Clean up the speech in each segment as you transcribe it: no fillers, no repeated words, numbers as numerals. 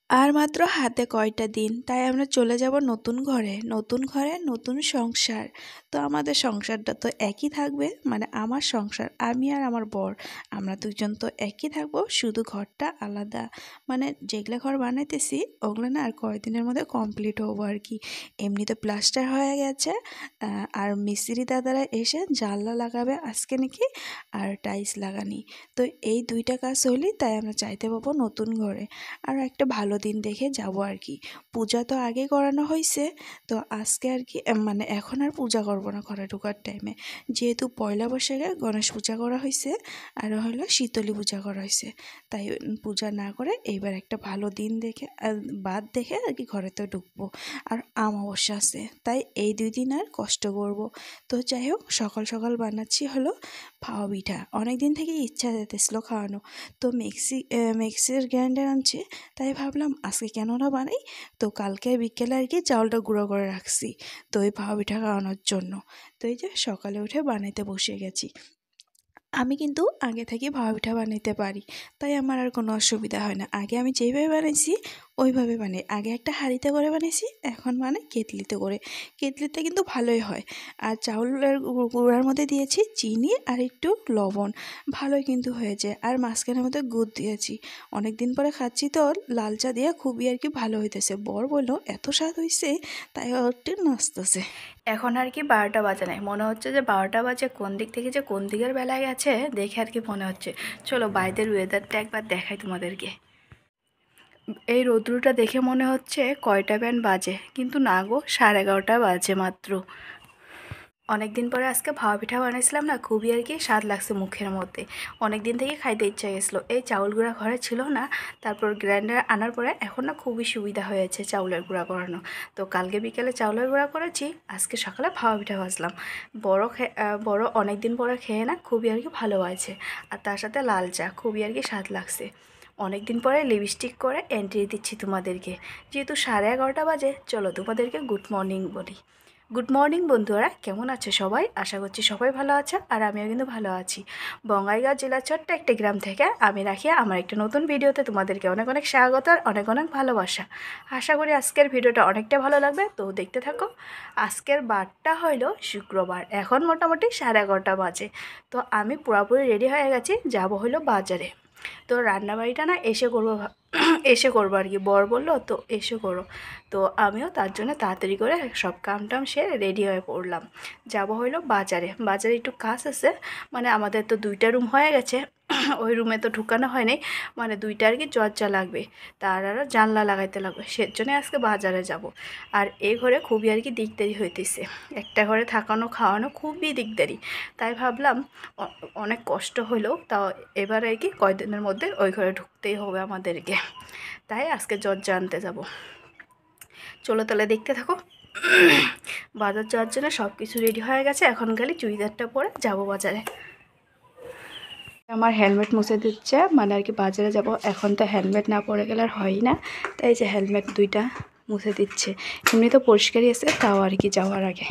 আর মাত্র হাতে কয়টা দিন, তাই আমরা চলে যাব নতুন ঘরে, নতুন সংসার। তো আমাদের সংসারটা তো একই থাকবে, মানে আমার সংসার, আমি আর আমার বর, আমরা দুজন তো একই থাকবো, শুধু ঘরটা আলাদা। মানে যেগুলো ঘর বানাইতেছি ওগুলো না আর কয়েকদিনের মধ্যে কমপ্লিট হবো আর কি। এমনিতে প্লাস্টার হয়ে গেছে, আর মিস্ত্রি দাদারা এসে জানলা লাগাবে আজকে নাকি, আর টাইলস লাগানি। তো এই দুইটা কাজ হইলেই তাই আমরা চাইতে পাবো নতুন ঘরে। আর একটা ভালো দিন দেখে যাব আর কি। পূজা তো আগে করানো হয়েছে, তো আজকে আর কি মানে এখন আর পূজা করব না ঘরে ঢোকার টাইমে, যেহেতু পয়লা বৈশাখে গণেশ পূজা করা হয়েছে আর হলো শীতলী পূজা করা হয়েছে, তাই পূজা না করে এইবার একটা ভালো দিন দেখে বাদ দেখে আর কি ঘরেতে ঢুকবো। আর অমাবস্যা আছে, তাই এই 2 দিন আর কষ্ট করব। তো যাই হোক, সকাল সকাল বানাচ্ছি হলো পাও পিঠা। অনেক দিন থেকে ইচ্ছা যেতেছিল খাওয়ানো, তো মিক্সির গ্রাইন্ডার আনছে, তাই ভাবলাম আজকে কেন না বানাই। তো কালকে বিকেলে আর কি চাউলটা গুঁড়ো করে রাখছি, তো ওই পাও পিঠা খাওয়ানোর জন্য। তো এই যে সকালে উঠে বানাইতে বসে গেছি। আমি কিন্তু আগে থেকে ভাপা পিঠা বানাইতে পারি, তাই আমার আর কোনো অসুবিধা হয় না। আগে আমি যেইভাবে বানাইছি ওইভাবে বানাই। আগে একটা হাঁড়িতে করে বানাইছি, এখন মানে কেটলিতে করে। কেটলিতে কিন্তু ভালোই হয়। আর চাউলের গুঁড়ার মধ্যে দিয়েছি চিনি আর একটু লবণ, ভালোই কিন্তু হয়েছে। আর মাঝখানের মধ্যে গুড় দিয়েছি। অনেক দিন পরে খাচ্ছি তো লাল চা দিয়ে, খুবই আর কি ভালো হইতেছে। বর বললো এত স্বাদ হয়েছে, তাই একটু নাচতেছে। এখন আর কি 12টা বাজে নাই, মনে হচ্ছে যে 12টা বাজে কোন দিক থেকে যে কোন দিকের বেলায় গেছে দেখে আর কি মনে হচ্ছে। চলো বাইরের ওয়েদারটা একবার দেখাই তোমাদেরকে। এই রৌদ্রটা দেখে মনে হচ্ছে কয়টা ব্যান্ড বাজে, কিন্তু না গো, 11:30 বাজে মাত্র। অনেক দিন পরে আজকে ভাপা পিঠা বানাইছিলাম না, খুবই আর কি স্বাদ লাগছে মুখের মধ্যে। অনেক দিন থেকে খাইতে ইচ্ছা গেছিলো। এই চাউল গুঁড়া ঘরে ছিল না, তারপর গ্রাইন্ডার আনার পরে এখন না খুবই সুবিধা হয়েছে চাউলের গুঁড়া করানো। তো কালকে বিকেলে চাউলের গুঁড়া করেছি, আজকে সকালে ভাপা পিঠা ভাজলাম। বড় অনেক দিন পরে খেয়ে না খুবই আর কি ভালো হয়েছে। আর তার সাথে লাল চা, খুবই আর কি স্বাদ লাগছে। অনেক দিন পরে লিপস্টিক করে এন্ট্রি দিচ্ছি তোমাদেরকে, যেহেতু 11:30 বাজে। চলো তোমাদেরকে গুড মর্নিং বলি। গুড মর্নিং বন্ধুরা, কেমন আছে সবাই? আশা করছি সবাই ভালো আছে, আর আমিও কিন্তু ভালো আছি। বঙ্গাইগাঁও জেলার ছোট্ট একটা গ্রাম থেকে আমি রাখি আমার একটা নতুন ভিডিওতে তোমাদেরকে অনেক অনেক স্বাগত আর অনেক অনেক ভালোবাসা। আশা করি আজকের ভিডিওটা অনেকটা ভালো লাগবে, তো দেখতে থাকো। আজকের বারটা হইল শুক্রবার, এখন মোটামুটি 11:30 বাজে। তো আমি পুরোপুরি রেডি হয়ে গেছি, যাব হইলো বাজারে। তো রান্নাবাড়িটা না এসে করবো আর কি, বর বললো তো এসে করো। তো আমিও তার জন্য তাড়াতাড়ি করে সব কাম টাম সেরে রেডি হয়ে পড়লাম। যাব হইলো বাজারে একটু কাজ আছে। মানে আমাদের তো 2টা রুম হয়ে গেছে, ওই রুমে তো ঢুকানো হয়নি, মানে 2টা আর কি দরজা লাগবে, তার আরও জানলা লাগাইতে লাগবে, সেজন্য আজকে বাজারে যাব। আর এই ঘরে খুবই আর কি দিকদারি হইতেছে, একটা ঘরে থাকানো খাওয়ানো খুবই দিকদারি। তাই ভাবলাম অনেক কষ্ট হলেও তাও এবার আর কি কয়দিনের মধ্যে ওই ঘরে ঢুকতেই হবে আমাদেরকে, তাই আজকে দরজা আনতে যাব। চলো তাহলে দেখতে থাকো। বাজার যাওয়ার জন্য সব কিছু রেডি হয়ে গেছে, এখন খালি চুড়িদারটা পরে যাব বাজারে। আমার হেলমেট মুছে দিচ্ছে, মানে আর কি বাজারে যাব, এখন তো হেলমেট না পরে গেলে আর হয় না, তাই যে হেলমেট 2টা মুছে দিচ্ছে। এমনি তো পরিষ্কারই আছে, তাও আর কি যাওয়ার আগে।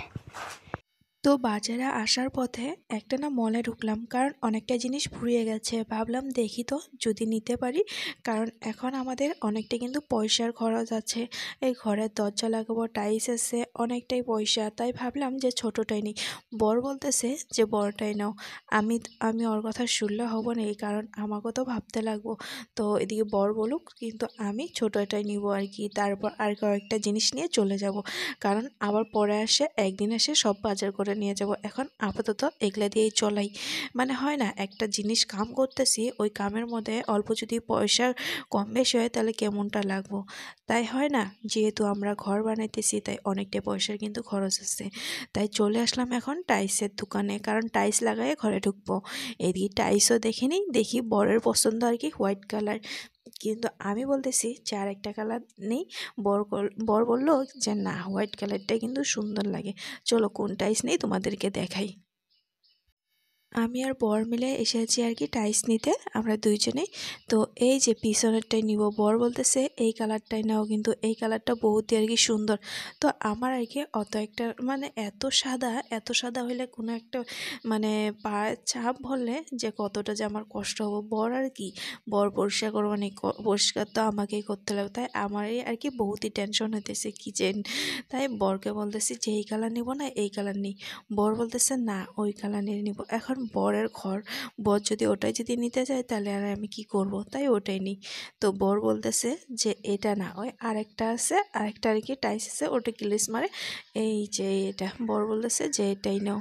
তো বাজারে আসার পথে একটা না মলে ঢুকলাম, কারণ অনেকটা জিনিস ফুরিয়ে গেছে। ভাবলাম দেখি তো যদি নিতে পারি, কারণ এখন আমাদের অনেকটা কিন্তু পয়সার খরচ আছে। এই ঘরের দরজা লাগাবো, টাইলস আছে, অনেকটাই পয়সা। তাই ভাবলাম যে ছোটোটাই নিই। বর বলতেছে যে বড়টাই নাও। আমি আমি ওর কথা শুনলে হবো না, কারণ আমাকেও তো ভাবতে লাগবো। তো এদিকে বর বলুক, কিন্তু আমি ছোটোটাই নিব আর কি। তারপর আর কয়েকটা জিনিস নিয়ে চলে যাব, কারণ আবার পরে একদিন এসে সব বাজার করে নিয়ে যাব। এখন আপাতত এগুলা দিয়েই চলাই। মানে হয় না, একটা জিনিস কাম করতেছি, ওই কামের মধ্যে অল্প যদি পয়সা কম বেশি হয় তাহলে কেমনটা লাগবো, তাই হয় না? যেহেতু আমরা ঘর বানাইতেছি, তাই অনেকটা পয়সার কিন্তু খরচ আছে। তাই চলে আসলাম এখন টাইলসের দোকানে, কারণ টাইলস লাগাই ঘরে ঢুকবো। এদিকে টাইলসও দেখে নিই, দেখি বরের পছন্দ আর কি হোয়াইট কালার, কিন্তু আমি বলতেছি যে আরেকটা কালার নেই। বর বললো যে না, হোয়াইট কালারটা কিন্তু সুন্দর লাগে। চলো কোন টাইলস নেই তোমাদেরকে দেখাই। আমি আর বর মিলে এসেছি আর কি টাইলস নিতে আমরা দুইজনেই। তো এই যে পিছনেরটাই নিব, বর বলতেছে এই কালারটাই নাও, কিন্তু এই কালারটা বহুতই আর কি সুন্দর। তো আমার আর কি অত একটা মানে এত সাদা হইলে কোনো একটা মানে পায়ের ছাপ হলে যে কতটা যে আমার কষ্ট হবে। বর আর কি, বর পরিষ্কার করবো না, পরিষ্কার তো আমাকেই করতে লাগবে, তাই আমারই আর কি বহুতই টেনশন হইতেছে কি যে। তাই বরকে বলতেছি যে এই কালার নিব না এই কালার নিই, বর বলতেছে না ওই কালার নিয়ে নিব। এখন বরের ঘর, বর যদি ওটাই যদি নিতে চায় তাহলে আর আমি কি করব, তাই ওটাই নিই। তো বর বলতেছে যে এটা না, ওই আরেকটা আছে, আরেকটা আর কি টাইস আছে, ওটা গ্লিস মারে, এই যে এটা। বর বলতেছে যে এটাই নাও।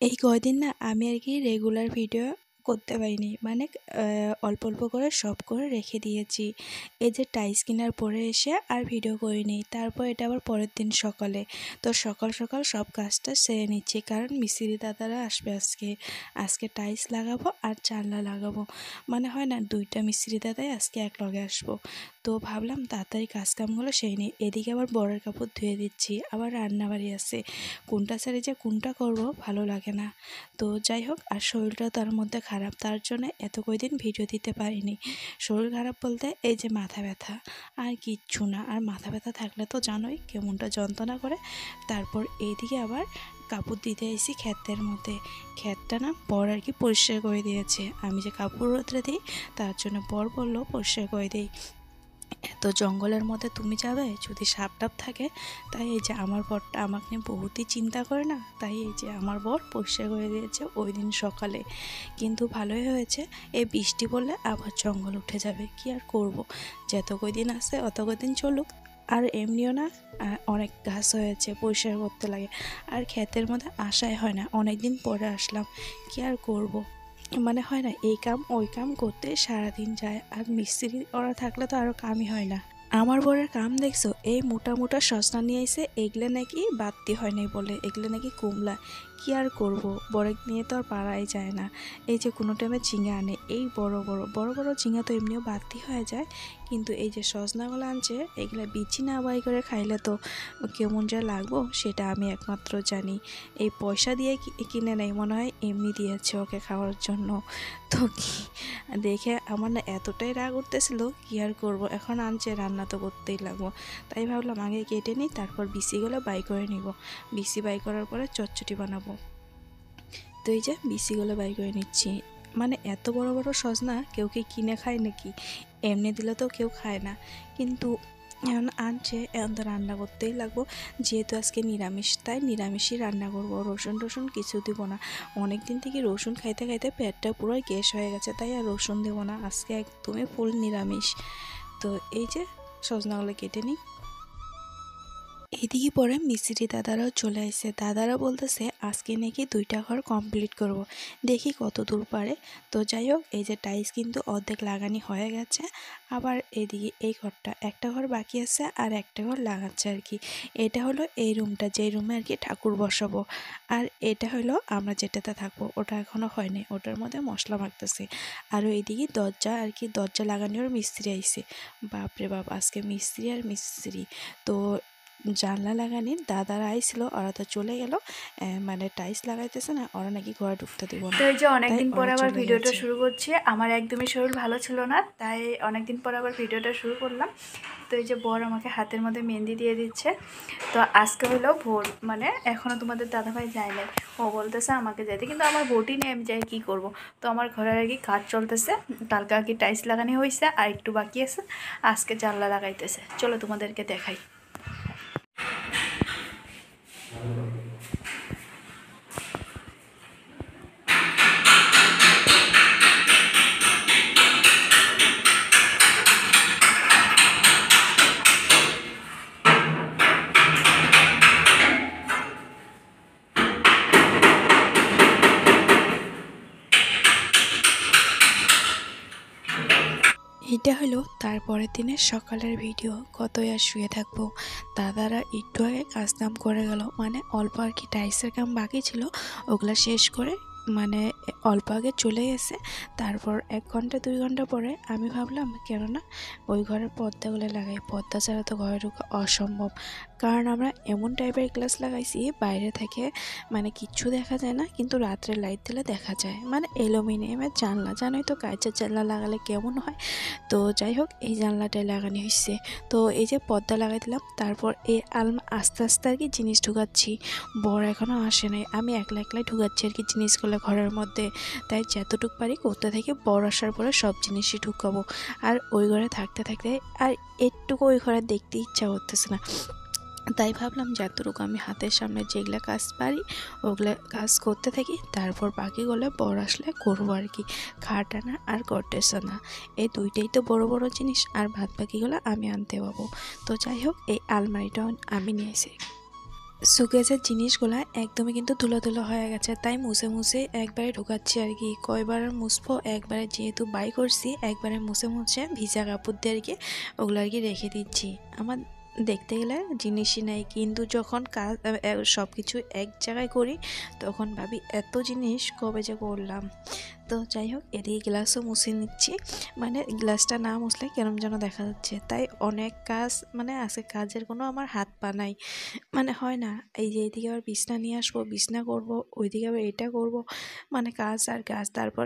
এই কয়দিন না আমি আর কি রেগুলার ভিডিও করতে পারিনি, মানে অল্প অল্প করে সব করে রেখে দিয়েছি। এই যে টাইস কেনার পরে এসে আর ভিডিও করিনি, তারপর এটা আবার পরের দিন সকালে। তো সকাল সকাল সব কাজটা সেরে নিচ্ছি, কারণ মিস্ত্রি দাদারা আসবে আজকে। আজকে টাইস লাগাবো আর জানলা লাগাবো, মানে হয় না দুইটা মিস্ত্রি দাদাই আজকে এক লগে আসবো। তো ভাবলাম তাড়াতাড়ি কাজকামগুলো সেই নিই। এদিকে আবার বরের কাপড় ধুয়ে দিচ্ছি, আবার রান্নাবাড়ি আছে, কোনটা ছেড়ে যে কোনটা করব ভালো লাগে না। তো যাই হোক, আর শরীরটা তার মধ্যে খারাপ, তার জন্য এত কয়দিন ভিডিও দিতে পারিনি। শরীর খারাপ বলতে এই যে মাথা ব্যথা, আর কিচ্ছু না। আর মাথা ব্যথা থাকলে তো জানোই কেমনটা যন্ত্রণা করে। তারপর এইদিকে আবার কাপড় দিতে এসেছি ক্ষেতের মধ্যে। ক্ষেতটা না বর আর কি পরিষ্কার করে দিয়েছে, আমি যে কাপড় রোদ্রে দিই তার জন্য বর বললো পরিষ্কার করে দিই। এত জঙ্গলের মধ্যে তুমি যাবে যদি সাপ টাপ থাকে, তাই এই যে আমার বরটা আমাকে নিয়ে বহুতই চিন্তা করে না, তাই এই যে আমার বর পরিষ্কার করে দিয়েছে ওই দিন সকালে। কিন্তু ভালোই হয়েছে, এই বৃষ্টি পড়লে আবার জঙ্গল উঠে যাবে, কি আর করব, যত কয়দিন আছে অত কয়দিন চলুক। আর এমনিও না অনেক ঘাস হয়েছে, পরিষ্কার করতে লাগে। আর ক্ষেতের মধ্যে আসাই হয় না, অনেক দিন পরে আসলাম, কি আর করব। মানে হয় না এই কাম ওই কাম করতে সারাদিন যায়, আর মিস্ত্রি ওরা থাকলে তো আরও কামই হয় না। আমার বরের কাম দেখছো, এই মোটা মোটা সসনা নিয়ে আইছে, এগুলো নাকি বাড়তি হয় নাই বলে, এগুলো নাকি কুমলা। কি আর করব, বরেক নিয়ে তো আর পারাই যায় না। এই যে কোনো টাইমে ঝিঙা আনে, এই বড় বড় বড় বড় ঝিঙা তো এমনিও বাড়তি হয়ে যায়, কিন্তু এই যে সজনাগুলো আনছে এগুলো বিচি না বাই করে খাইলে তো কেমন যা লাগবো সেটা আমি একমাত্র জানি। এই পয়সা দিয়ে কিনে নেই, মনে হয় এমনি দিয়েছে ওকে খাওয়ার জন্য। তো কি দেখে আমার না এতটাই রাগ উঠতেছিল, কি আর করব, এখন আনছে রান্না তো করতেই লাগবো। তাই ভাবলাম আগে কেটে নিই, তারপর বিসিগুলো বাই করে নিব। বিসি বাই করার পরে চচ্চড়ি বানাবো। তো এই যে বিসিগুলো বাই করে নিচ্ছি। মানে এত বড় বড় সজনা কেউ কি কিনে খায় নাকি, এমনি দিলে তো কেউ খায় না, কিন্তু এখন আনছে, এখন তো রান্না করতেই লাগবো। যেহেতু আজকে নিরামিষ, তাই নিরামিষই রান্না করবো, রসুন টসুন কিছু দিব না। অনেক দিন থেকে রসুন খাইতে খাইতে পেটটা পুরোই গ্যাস হয়ে গেছে, তাই আর রসুন দেবো না, আজকে একদমই ফুল নিরামিষ। তো এই যে সজনাগুলো কেটে নিই। এদিকে পরে মিস্ত্রি দাদারাও চলে আসছে, দাদারা বলতেছে আজকে নাকি 2টা ঘর কমপ্লিট করব, দেখি কত দূর পারে। তো যাই হোক, এই যে টাইলস কিন্তু অর্ধেক লাগানি হয়ে গেছে, আবার এদিকে এই ঘরটা একটা ঘর বাকি আছে, আর একটা ঘর লাগাচ্ছে আর কি। এটা হলো এই রুমটা, যেই রুমে আর কি ঠাকুর বসাবো, আর এটা হলো আমরা যেটাতে থাকবো, ওটা এখনও হয়নি, ওটার মধ্যে মশলা মাখতেছে। আর এইদিকে দরজা আর কি, দরজা লাগানোর মিস্ত্রি আইছে। বাপরে বাপ, আজকে মিস্ত্রি আর মিস্ত্রি। তো জানলা লাগানির দাদারা আইছিল, ওরা তো চলে গেল, মানে টাইলস লাগাইতেছে না, ওরা নাকি ঘরে ঢুকতে দিব না। তো এই যে অনেকদিন তাই পর ওরা আবার চলে ভিডিওটা গেছে। শুরু করছি। আমার একদমই শরীর ভালো ছিল না, তাই অনেকদিন পর আবার ভিডিওটা শুরু করলাম। তো এই যে বর আমাকে হাতের মধ্যে মেহেন্দি দিয়ে দিচ্ছে। তো আজকে হলো ভোর, মানে এখনও তোমাদের দাদাভাই যায় নাই, ও বলতেছে আমাকে যেতে, কিন্তু আমার বউটি নিয়ে আমি যাই কী করব। তো আমার ঘরের আর কি কাজ চলতেছে, কালকে আর কি টাইলস লাগানি হয়েছে, আর একটু বাকি আছে, আজকে জানলা লাগাইতেছে। চলো তোমাদেরকে দেখাই। এটা হলো তারপরের দিনের সকালের ভিডিও। কতই আর শুয়ে থাকবো। দাদারা একটু আগে কাজ কাম করে গেল, মানে অল্প আর কি টাইলসের কাম বাকি ছিল, ওগুলা শেষ করে মানে অল্প আগে চলে গেছে। তারপর 1 ঘন্টা 2 ঘন্টা পরে আমি ভাবলাম কেননা ওই ঘরের পর্দাগুলো লাগাই, পর্দা ছাড়া তো ঘরে ঢোকা অসম্ভব। কারণ আমরা এমন টাইপের গ্লাস লাগাইছি বাইরে থেকে মানে কিচ্ছু দেখা যায় না, কিন্তু রাত্রে লাইট দিলে দেখা যায়, মানে অ্যালুমিনিয়ামের জানলা। জানোই তো কাঁচের জানলা লাগালে কেমন হয়। তো যাই হোক এই জানলাটায় লাগানো হয়েছে। তো এই যে পর্দা লাগাই দিলাম, তারপর এই আস্তে আস্তে আর কি জিনিস ঢুকাচ্ছি। বর এখনও আসে নাই, আমি একলা একলাই ঢুকাচ্ছি আর কি জিনিসগুলো ঘরের মধ্যে। তাই যতটুকু পারি করতে থাকি, বর আসার পরে সব জিনিসই ঢুকাবো। আর ওই ঘরে থাকতে থাকতে আর একটুকু ওই ঘরে দেখতে ইচ্ছা করতেছে না। তাই ভাবলাম যতটুকু আমি হাতের সামনে যেগুলো কাজ পারি ওগুলো কাজ করতে থাকি, তারপর বাকিগুলো বর আসলে করবো আর কি। খাট আনা আর গডরেজ আনা, এই দুইটাই তো বড় বড় জিনিস, আর বাদ বাকিগুলো আমি আনতে পাবো। তো যাই হোক এই আলমারিটাও আমি নিয়েছি। সুকেজের জিনিসগুলো একদমই কিন্তু ধুলো ধুলো হয়ে গেছে, তাই মুছে মুছে একবারে ঢুকাচ্ছি আর কি। কয়বার আর মুছবো, একবারে যেহেতু বাই করছি একবারে মুছে মুছে ভিজা কাপড় দিয়ে আর কি ওগুলো আর কি রেখে দিচ্ছি। আমার দেখতে গেলে জিনিসই নাই, কিন্তু যখন কাজ সব কিছু এক জায়গায় করি তখন ভাবি এত জিনিস কবে যে করলাম। তো যাই হোক এদিকে গ্লাসও মুছে নিচ্ছি, মানে গ্লাসটা না মুছলে কেরম যেন দেখা যাচ্ছে। তাই অনেক কাজ মানে আছে, কাজের কোনো আমার হাত পা নাই, মানে হয় না। এই যে এইদিকে আবার বিছনা নিয়ে আসবো, বিছনা করবো, ওইদিকে আবার এটা করব, মানে কাজ আর কাজ। তারপর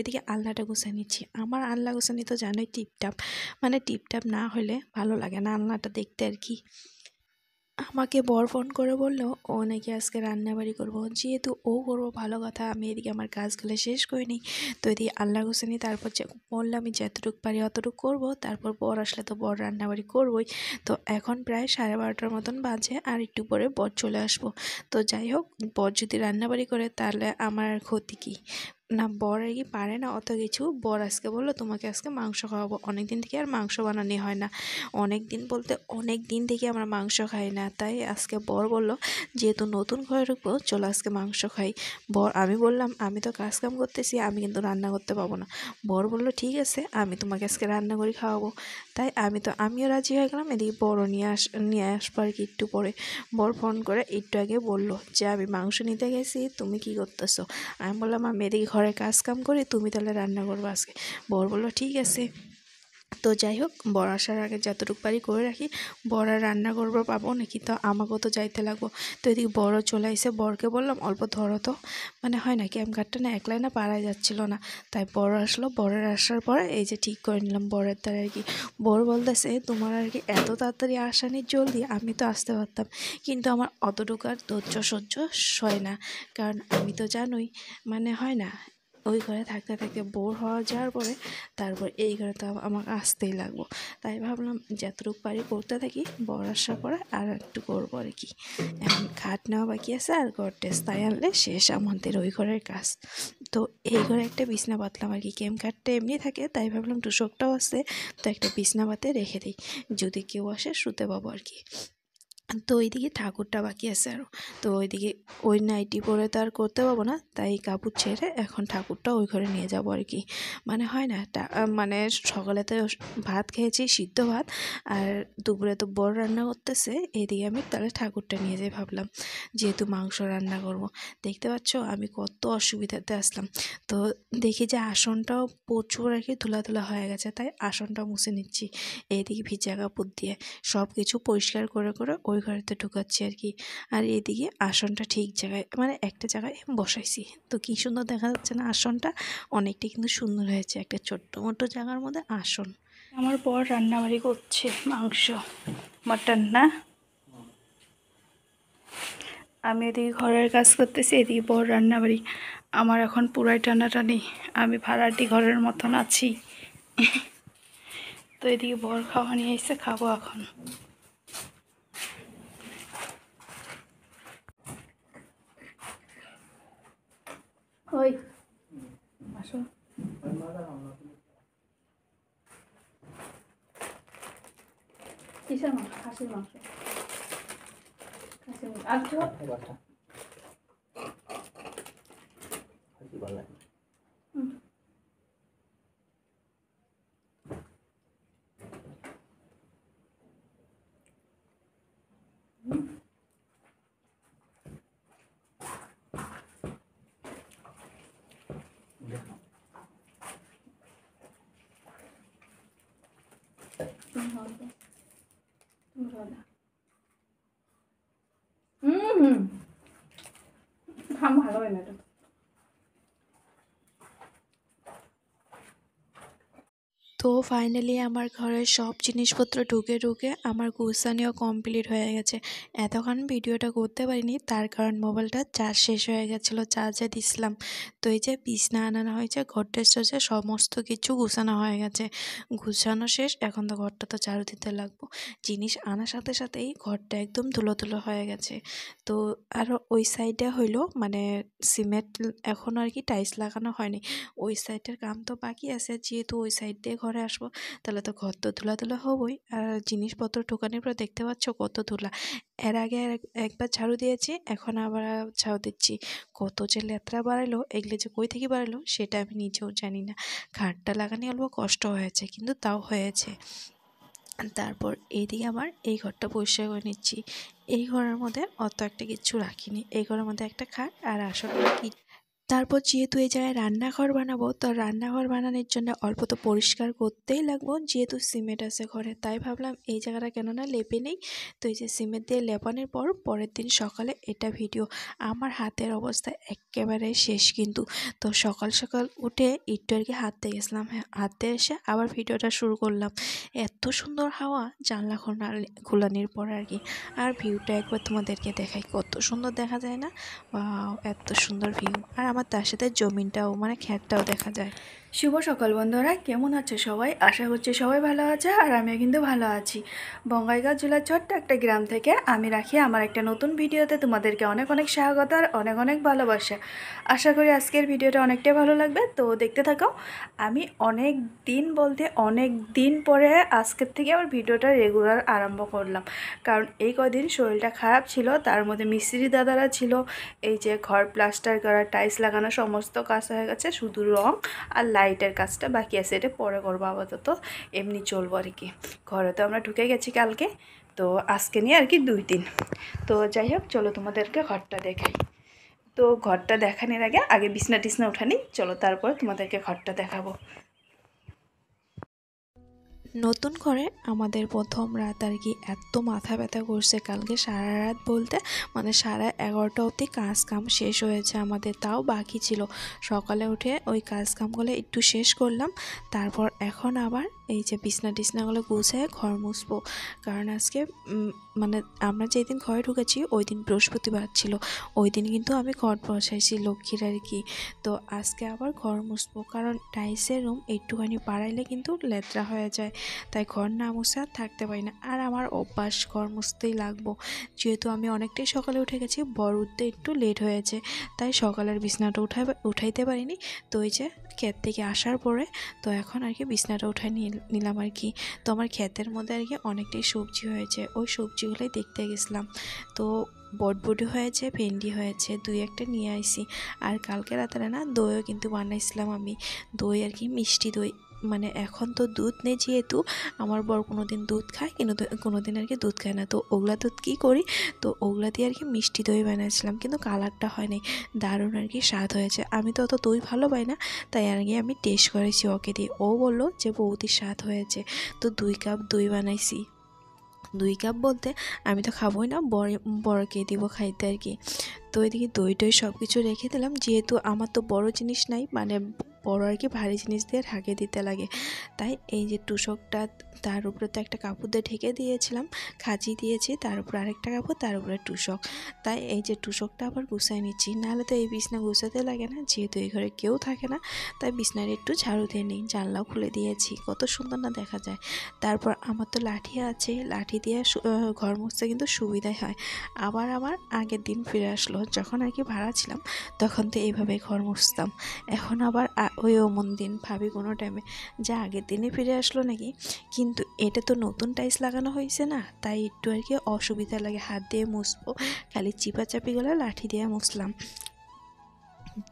এদিকে আলনাটা গুছিয়ে নিচ্ছি। আমার আলনা গুছানি তো জানোই টিপটাপ, মানে টিপটাপ না হলে ভালো লাগে না আলনাটা দেখতে আর কি। আমাকে বর ফোন করে বললো ও নাকি আজকে রান্নাবাড়ি করবো, যেহেতু ও করবো ভালো কথা, আমি এদিকে আমার কাজগুলো শেষ করে নিই। তো এদিকে আল্লাহ হোসেনি তারপর যে বললাম আমি যতটুকু পারি অতটুকু করবো, তারপর বর আসলে তো বর রান্নাবাড়ি করবোই। তো এখন প্রায় 12:30 মতন বাজে, আর একটু পরে বর চলে আসবো। তো যাই হোক বর যদি রান্নাবাড়ি করে তাহলে আমার আর ক্ষতি কী না। বর আর কি পারে না অত কিছু। বর আজকে বললো তোমাকে আজকে মাংস খাওয়াবো, অনেক দিন থেকে আর মাংস বানানো হয় না। অনেক দিন বলতে অনেক দিন থেকে আমরা মাংস খাই না, তাই আজকে বর বলল যেহেতু নতুন ঘরে ঢুকবো চলো আজকে মাংস খাই। আমি বললাম আমি তো কাজ কাম করতেছি, আমি কিন্তু রান্না করতে পারবো না। বর বলল ঠিক আছে আমি তোমাকে আজকে রান্না করে খাওয়াবো। তাই আমিও রাজি হয়ে গেলাম। এদিকে বড় নিয়ে আসবো আর কি একটু পরে। বর ফোন করে একটু আগে বললো যে আমি মাংস নিতে গেছি, তুমি কি করতেছো। আমি বললাম আমি এদিকে ঘরে কাজ কাম করি, তুমি তাহলে রান্না করবো আজকে। বর বললো ঠিক আছে। তো যাই হোক বর আসার আগে যতটুকু পারি করে রাখি। বর আর রান্না করবো পাবো নাকি, তো আমাকেও তো যাইতে লাগবো। তো এদিকে বড়ও চলে এসে বরকে বললাম অল্প ধরো তো, মানে হয় না ক্যামঘাটটা না একলাই না পারাই যাচ্ছিলো না। তাই বড় আসলো, বরের আসার পরে এই যে ঠিক করে নিলাম বরের দ্বারা আর কি। বর বলতেছে তোমার আর কি এত তাড়াতাড়ি আসানি জলদি, আমি তো আসতে পারতাম, কিন্তু আমার অতটুকু আর ধৈর্য সহ্য হয় না। কারণ আমি তো জানোই মানে হয় না, ওই ঘরে থাকতে থাকতে বোর হওয়া যাওয়ার পরে তারপর এই ঘরে তো আমাকে আসতেই লাগবো। তাই ভাবলাম যতটুকু পারি করতে থাকি, বর আসার পরে আর একটু করবো আর কি। এখন খাট নেওয়া বাকি আছে আর গডরেজ, তাই আনলে শেষ আমাদের ওই ঘরের কাজ। তো এই ঘরে একটা বিছনা পাতলাম আর কি, কেম খাটটা এমনি থাকে, তাই ভাবলাম টুসকটাও আছে, তো একটা বিছনা পাতে রেখে দিই, যদি কেউ আসে শুতে পাবো আর কি। তো ওইদিকে ঠাকুরটা বাকি আছে আরও। তো ওইদিকে ওই নাইটি পরে তো আর করতে পারবো না, তাই কাপড় ছেড়ে এখন ঠাকুরটা ওই ঘরে নিয়ে যাবো আর কি। মানে হয় না মানে সকালে তো ভাত খেয়েছি সিদ্ধ ভাত, আর দুপুরে তো বড় রান্না করতেছে, এদিকে আমি তাহলে ঠাকুরটা নিয়ে যাই ভাবলাম, যেহেতু মাংস রান্না করব। দেখতে পাচ্ছ আমি কত অসুবিধাতে আসলাম। তো দেখি যে আসনটাও প্রচুর আর কি ধুলা ধুলা হয়ে গেছে, তাই আসনটাও মুছে নিচ্ছি এইদিকে ভিজা কাপড় দিয়ে। সব কিছু পরিষ্কার করে করে ওই ঘরেতে ঢুকাচ্ছি আর কি। আর এদিকে আসনটা ঠিক জায়গায় মানে একটা জায়গায় বসাইছি, তো কি সুন্দর দেখা যাচ্ছে না আসনটা, অনেকটা কিন্তু সুন্দর হয়েছে একটা ছোট্ট মোটো জায়গার মধ্যে আসন। আমার বর রান্নাবাড়ি করছে মাংস মাটন না, আমি এদিকে ঘরের কাজ করতেছি, এদিকে বর রান্নাবাড়ি। আমার এখন পুরাই টানাটানি, আমি ভাড়াটি ঘরের মতন আছি। তো এদিকে বর খাওয়া নিয়ে এসে খাবো এখন। ওই আসো, কিসের মাংস? খাসির মাংস। খাসির মাংস আর তো ফাইনালি আমার ঘরের সব জিনিসপত্র ঢুকে আমার গুছানিও কমপ্লিট হয়ে গেছে। এতক্ষণ ভিডিওটা করতে পারিনি, তার কারণ মোবাইলটা চার্জ শেষ হয়ে গেছিলো, চার্জে দিছিলাম। তো এই যে বিছনা আনানো হয়েছে, ঘরটা চলছে, সমস্ত কিছু গুছানো হয়ে গেছে, গুছানো শেষ। এখন তো ঘরটা তো ঝাড়ু দিতে লাগবো। জিনিস আনার সাথে সাথেই ঘরটা একদম ধুলো ধুলো হয়ে গেছে। তো আরও ওই সাইডে হইলো মানে সিমেন্ট এখন আর কি টাইলস লাগানো হয়নি, ওই সাইডের কাম তো বাকি আছে। যেহেতু ওই সাইড দিয়ে ঘরে আসবো, তাহলে তো ঘর তো ধুলা হবই। আর জিনিসপত্র ঢোকানোর পর দেখতে পাচ্ছ কত ধুলা। এর আগে একবার ঝাড়ু দিয়েছি, এখন আবার ঝাড়ু দিচ্ছি। কত যে লেত্রা বাড়ালো, এগুলো যে কই থেকে বাড়ালো সেটা আমি নিজেও জানি না। খাটটা লাগানো অল্প কষ্ট হয়েছে, কিন্তু তাও হয়েছে। তারপর এইদিকে আবার এই ঘরটা পরিষ্কার করে নিচ্ছি। এই ঘরের মধ্যে অত একটা কিচ্ছু রাখিনি, এই ঘরের মধ্যে একটা খাট আর আসলে কি। তারপর যেহেতু এই জায়গায় রান্নাঘর বানাবো, তো রান্নাঘর বানানোর জন্য অল্প তো পরিষ্কার করতেই লাগবো, যেহেতু সিমেন্ট আছে ঘরে। তাই ভাবলাম এই জায়গাটা কেননা লেপে নেই। তো এই যে সিমেন্ট দিয়ে লেপানোর পর পরের দিন সকালে এটা ভিডিও। আমার হাতের অবস্থা একেবারে শেষ কিন্তু। তো সকাল সকাল উঠে একটু আর কি হাঁটতে গেছিলাম, হ্যাঁ হাঁটতে এসে আবার ভিডিওটা শুরু করলাম। এত সুন্দর হাওয়া জানলা খোলানোর পর আর কি। আর ভিউটা একবার তোমাদেরকে দেখাই, কত সুন্দর দেখা যায় না? ওয়াও, এত সুন্দর ভিউ। আর আমার তার সাথে জমিনটাও মানে ক্ষেতটাও দেখা যায়। শুভ সকাল বন্ধুরা, কেমন আছে সবাই? আশা করছি সবাই ভালো আছে, আর আমিও কিন্তু ভালো আছি। বঙ্গাইগাঁও জেলার ছোট্ট একটা গ্রাম থেকে আমি রাখি আমার একটা নতুন ভিডিওতে তোমাদেরকে অনেক অনেক স্বাগত আর অনেক অনেক ভালোবাসা। আশা করি আজকের ভিডিওটা অনেকটাই ভালো লাগবে, তো দেখতে থাকো। আমি অনেক দিন বলতে অনেক দিন পরে আজকের থেকে আবার ভিডিওটা রেগুলার আরম্ভ করলাম, কারণ এই কদিন শরীরটা খারাপ ছিল। তার মধ্যে মিস্ত্রি দাদারা ছিল, এই যে ঘর প্লাস্টার করা, টাইলস লাগানো সমস্ত কাজ হয়ে গেছে, শুধু রং আর লাইটের কাজটা বাকি আছে, এটা পরে করবো। আপাতত এমনি চলবো আর কি। ঘরে তো আমরা ঢুকে গেছি কালকে, তো আজকে নিয়ে আর কি 2 দিন। তো যাই হোক, চলো তোমাদেরকে ঘরটা দেখাই। তো ঘরটা দেখানোর আগে বিছনা টিছনা উঠানি, চলো তারপর তোমাদেরকে ঘরটা দেখাবো। নতুন ঘরে আমাদের প্রথম রাত আর কি এত মাথা ব্যথা করছে, কালকে সারা রাত বলতে মানে 11:30 অবধি কাম শেষ হয়েছে আমাদের, তাও বাকি ছিল। সকালে উঠে ওই কামগুলো একটু শেষ করলাম। তারপর এখন আবার এই যে বিছনা টিছনাগুলো গুছিয়ে ঘর মুছবো, কারণ আজকে মানে আমরা যেদিন ঘরে ঢুকেছি ওই দিন বৃহস্পতিবার ছিল, ওই দিন কিন্তু আমি ঘর বসাইছি লক্ষ্মীর আর কি। তো আজকে আবার ঘর মুছবো, কারণ টাইলসের রুম একটুখানি বাড়াইলে কিন্তু লেত্রা হয়ে যায়, তাই ঘর না মুছে আর থাকতে পারি না। আর আমার অভ্যাস ঘর মুছতেই লাগবো, যেহেতু আমি অনেকটাই সকালে উঠে গেছি, বর উঠতে একটু লেট হয়েছে, তাই সকালের বিছনাটা উঠাইতে পারিনি। তো ওই যে ক্ষেত থেকে আসার পরে তো এখন আর কি বিছনাটা উঠাই নিলাম আর কি। তো আমার ক্ষেতের মধ্যে আর কি অনেকটাই সবজি হয়েছে, ওই সবজিগুলোই দেখতে গেছিলাম। তো বটবটি হয়েছে, ভেন্ডি হয়েছে, 2-1টা নিয়ে আইছি। আর কালকে রাতে না দইও কিন্তু বানাইছিলাম আমি, দই আর কি মিষ্টি দই। মানে এখন তো দুধ নেই, যেহেতু আমার বর কোনোদিন দুধ খায় কিন্তু কোনোদিন আর কি দুধ খায় না, তো ওগুলা দুধ কী করি, তো ওগুলা দিয়ে আর কি মিষ্টি দই বানাইছিলাম, কিন্তু কালারটা হয়নি, দারুণ আর কি স্বাদ হয়েছে। আমি তো অত দই ভালো পাই না, তাই আর কি আমি টেস্ট করেছি ওকে দিয়ে, ও বললো যে বৌদি স্বাদ হয়েছে। তো 2 কাপ দই বানাইছি। 2 কাপ বলতে আমি তো খাবোই না, বড়কে দিব খাইতে আর কি। তো এদিকে দই টই সব কিছু রেখে দিলাম, যেহেতু আমার তো বড় জিনিস নাই, মানে বড় আর কি ভারী জিনিস দিয়ে ঢাকে দিতে লাগে, তাই এই যে টুসকটা তার উপরে তো একটা কাপড় দিয়ে ঢেকে দিয়েছিলাম, খাঁচি দিয়েছি, তার উপরে আরেকটা কাপড়, তার উপরে টুসক। তাই এই যে টুসকটা আবার গুছাই নিচ্ছি, নাহলে তো এই বিছনা গুছাতে লাগে না, যেহেতু এই ঘরে কেউ থাকে না, তাই বিছনার একটু ঝাড়ু দিয়ে নিই, জানলাও খুলে দিয়েছি, কত সুন্দর না দেখা যায়। তারপর আমার তো লাঠি আছে, লাঠি দিয়ে ঘর মুছতে কিন্তু সুবিধাই হয়। আবার আমার আগের দিন ফিরে আসলো, যখন আর কি ভাড়া ছিলাম তখন তো এইভাবে ঘর মুছতাম। এখন আবার ওই অমন দিন ভাবি কোনো টাইমে যে আগের দিনে ফিরে আসলো নাকি, কিন্তু এটা তো নতুন টাইলস লাগানো হয়েছে না, তাই একটু আর কি অসুবিধা লাগে, হাত দিয়ে মুছবো, খালি চিপাচাপিগুলো লাঠি দিয়ে মুছলাম।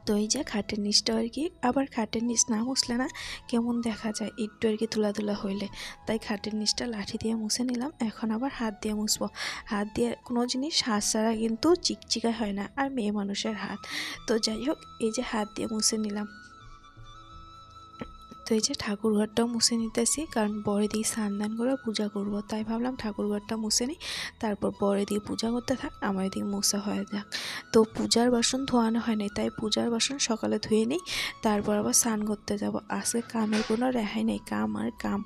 তো এই যে খাটের নিচটা আর কি, আবার খাটের নিচ না মুছলে না কেমন দেখা যায় একটু আর কি তুলা হইলে, তাই খাটের নিচটা লাঠি দিয়ে মুছে নিলাম। এখন আবার হাত দিয়ে মুছবো, হাত দিয়ে কোনো জিনিস হাত ছাড়া কিন্তু চিকচিকা হয় না, আর মেয়ে মানুষের হাত। তো যাই হোক, এই যে হাত দিয়ে মুছে নিলাম। তো এই যে ঠাকুরঘরটাও মুছে নিতেছি, কারণ বরে দিয়ে স্নান দান করে পূজা করব, তাই ভাবলাম ঠাকুরঘরটা মুছে নিই, তারপর বরে দিয়ে পূজা করতে থাক, আমার এদিকে মোছা হয়ে যাক। তো পূজার বাসন ধোয়ানো হয়নি, তাই পূজার বাসন সকালে ধুয়ে নিই, তারপর আবার স্নান করতে যাব। আজকে কামের কোনো রেহাই নেই, কাম আর কাম।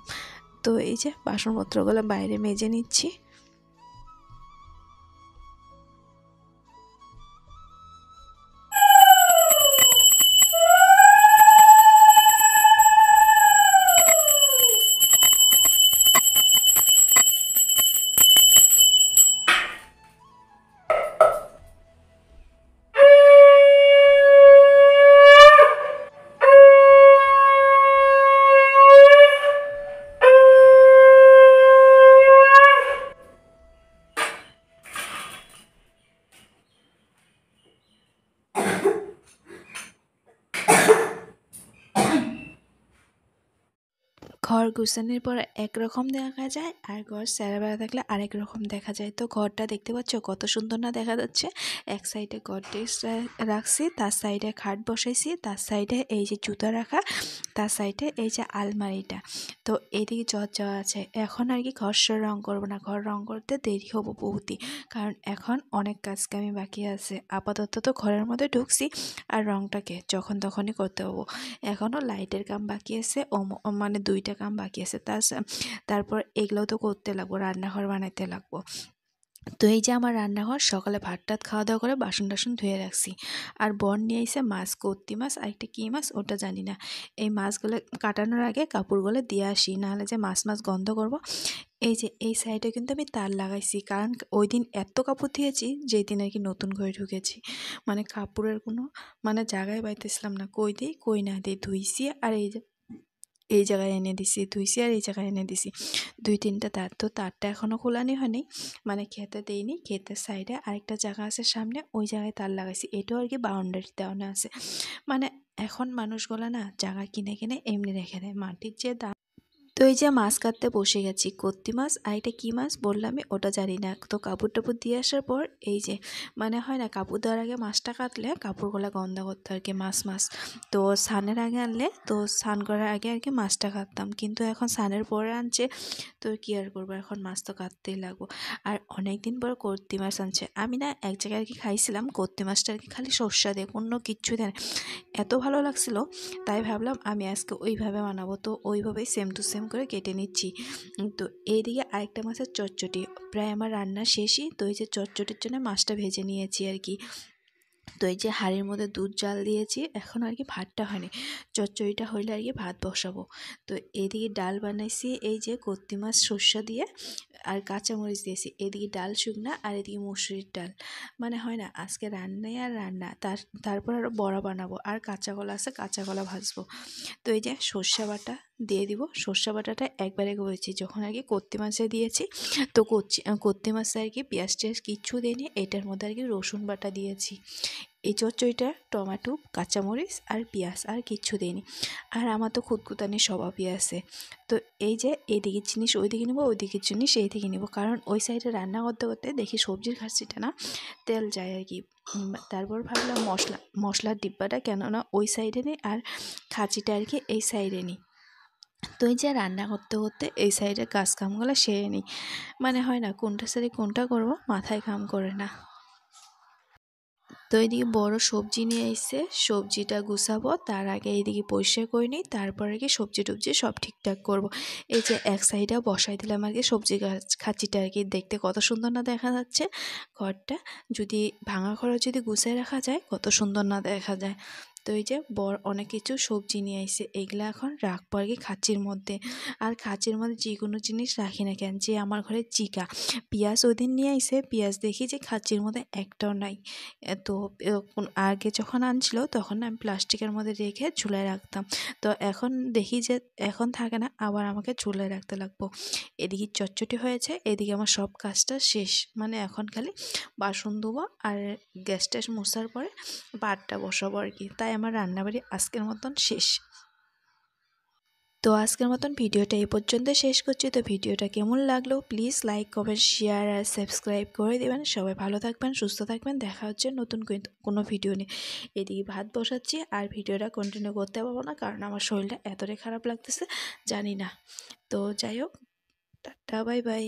তো এই যে বাসনপত্রগুলো বাইরে মেজে নিচ্ছি। ঘর গুছানোর পর একরকম দেখা যায়, আর ঘর ছেঁড়াবেড়া থাকলে আরেক রকম দেখা যায়। তো ঘরটা দেখতে পাচ্ছ কত সুন্দর না দেখা যাচ্ছে। এক সাইডে গডরেজ রাখছি, তার সাইডে খাট বসাইছি, তার সাইডে এই যে জুতা রাখা, তার সাইডে এই যে আলমারিটা। তো এদিকে যাওয়া আছে। এখন আর কি ঘর রং করবো না, ঘর রং করতে দেরি হবো বহুতই, কারণ এখন অনেক কাজ কামি বাকি আছে। আপাতত তো ঘরের মধ্যে ঢুকছি, আর রংটাকে যখন তখনই করতে হবো। এখনও লাইটের কাম বাকি আছে, মানে 2টা কাম বাকি আছে। তারপর এগুলোও তো করতে লাগবো, রান্নাঘর বানাইতে লাগবো। তো এই যে আমার রান্নাঘর, সকালে ভাত টাত খাওয়া দাওয়া করে বাসন টাসন ধুয়ে রাখছি। আর বর নিয়ে এসে মাছ, কত্তি মাছ আর একটা কী মাছ ওটা জানি না। এই মাছগুলো কাটানোর আগে কাপড়গুলো দিয়ে আসি, নাহলে যে মাছ গন্ধ করব। এই যে এই সাইডে কিন্তু আমি তার লাগাইছি, কারণ ওই দিন এত কাপড় ধুয়েছি যেই দিন আর কি নতুন ঘরে ঢুকেছি, মানে কাপড়ের কোনো মানে জায়গায় পাইতেছিলাম না, কই দিই কই না দিই, ধুইছি আর এই যে এই জায়গায় এনে দিছি, ধুইছি আর এই জায়গায় এনে দিছি 2-3টা তার। তো তারটা এখনও খোলানি হয়নি, মানে খেতে দেইনি। ক্ষেতের সাইডে আরেকটা জায়গা আছে সামনে, ওই জায়গায় তার লাগাইছি, এটাও আর কি বাউন্ডারি দেওয়ানো আছে। মানে এখন মানুষগুলো না জায়গা কিনে কিনে এমনি রেখে দেয়, মাটির যে দাম। তো এই যে মাছ কাটতে বসে গেছি, কত্তি মাছ আর এটা কী মাছ বললামই ওটা জানি না। তো কাপড় টাপড় দিয়ে আসার পর এই যে মানে হয় না, কাপড় দেওয়ার আগে মাছটা কাটলে কাপড়গুলো গন্ধ করতো আর কি, মাছ। তো স্নানের আগে আনলে, তো স্নান করার আগে আর কি মাছটা কাটতাম, কিন্তু এখন স্নানের পরে আনছে, তো কী আর করবো, এখন মাছ তো কাটতেই লাগবো। আর অনেক দিন পর কত্তি মাছ আনছে। আমি না এক জায়গায় আর কি খাইছিলাম কত্তি মাছটা আর কি খালি সর্ষা দিয়ে, কোনো কিচ্ছু দেয় না, এত ভালো লাগছিল। তাই ভাবলাম আমি আজকে ওইভাবে বানাবো। তো ওইভাবেই সেম টু সেম করে কেটে নিচ্ছি। তো এইদিকে আরেকটা মাছের চটচটি প্রায় আমার রান্না শেষই। তো এই যে চটচটির জন্য মাছটা ভেজে নিয়েছি আর কি। তো এই যে হাঁড়ির মধ্যে দুধ জাল দিয়েছি, এখন আর কি ভাতটা হয়নি, চচ্চড়িটা হইলে আর কি ভাত বসাবো। তো এদিকে ডাল বানাইছি এই যে কত্তি মাছ সর্ষা দিয়ে আর কাঁচামরিচ দিয়েছি, এদিকে ডাল শুকনা আর এদিকে মুসুরির ডাল। মানে হয় না আজকে রান্নাই আর রান্না, তারপর আরও বড়া বানাবো, আর কাঁচা কলা আছে, কাঁচা কলা ভাজবো। তো এই যে সর্ষা বাটা দিয়ে দিব, সর্ষা বাটাটা একবারে করেছি যখন আর কি কত্তি মাছে দিয়েছি। তো কত্তি মাছে আর কি পেঁয়াজ টেয়াজ কিচ্ছু দিইনি, এটার মধ্যে আর কি রসুন বাটা দিয়েছি। এই চচ্চড়িটা টমেটো, কাঁচামরিচ আর পেঁয়াজ আর কিচ্ছু দিইনি। আর আমার তো খুঁতখুঁতানি স্বভাবই আছে। তো এই যে এইদিকের জিনিস ওইদিকে নেবো, ওইদিকের জিনিস এইদিকে নেবো, কারণ ওই সাইডে রান্না করতে করতে দেখি সবজির ঘাটছিটা না তেল যায় আর কি। তারপর ভাবলাম মশলার ডিব্বাটা কেননা ওই সাইডে নেই, আর খাঁচিটা আর কি এই সাইডে নিই। তো এই যে রান্না করতে করতে এই সাইডের কাজ কামগুলো সেরে নিই, মানে হয় না কোনটা সারি কোনটা করবো মাথায় কাম করে না। তো এইদিকে বড় সবজি নিয়ে এসে সবজিটা গুছাবো, তার আগে এইদিকে পরিষ্কার করে নিই, তারপর আর কি সবজি টবজি সব ঠিকঠাক করব। এই যে এক সাইডে বসাই দিলাম আর কি সবজি খাঁচিটা আর কি, দেখতে কত সুন্দর না দেখা যাচ্ছে। ঘরটা যদি ভাঙা ঘরে যদি গুছিয়ে রাখা যায় কত সুন্দর না দেখা যায়। তো এই যে বর অনেক কিছু সবজি নিয়ে আসছে, এইগুলো এখন রাখবো আর কি খাঁচির মধ্যে। আর খাঁচির মধ্যে যে কোনো জিনিস রাখি না কেন, যে আমার ঘরে চিকা পেঁয়াজ ওই দিন নিয়ে আসে, পেঁয়াজ দেখি যে খাঁচির মধ্যে একটাও নাই। তো আগে যখন আনছিল তখন আমি প্লাস্টিকের মধ্যে রেখে ঝুলায় রাখতাম, তো এখন দেখি যে এখন থাকে না, আবার আমাকে ঝুলায় রাখতে লাগবো। এদিকে চটচটি হয়েছে, এদিকে আমার সব কাজটা শেষ, মানে এখন খালি বাসন ধোবো আর গ্যাস ট্যাস মোছার পরে ভাতটা বসাবো আর কি। তাই আমার রান্নাবাড়ি আজকের মতন শেষ। তো আজকের মতন ভিডিওটা এই পর্যন্ত শেষ করছি। তো ভিডিওটা কেমন লাগলো প্লিজ লাইক কমেন্ট শেয়ার আর সাবস্ক্রাইব করে দেবেন। সবাই ভালো থাকবেন, সুস্থ থাকবেন। দেখা হচ্ছে নতুন কোনো ভিডিও নিয়ে। এদিকে ভাত বসাচ্ছি আর ভিডিওটা কন্টিনিউ করতে পারবো না, কারণ আমার শরীরটা এতটাই খারাপ লাগতেছে জানি না। তো যাই হোক, টাটা বাই বাই।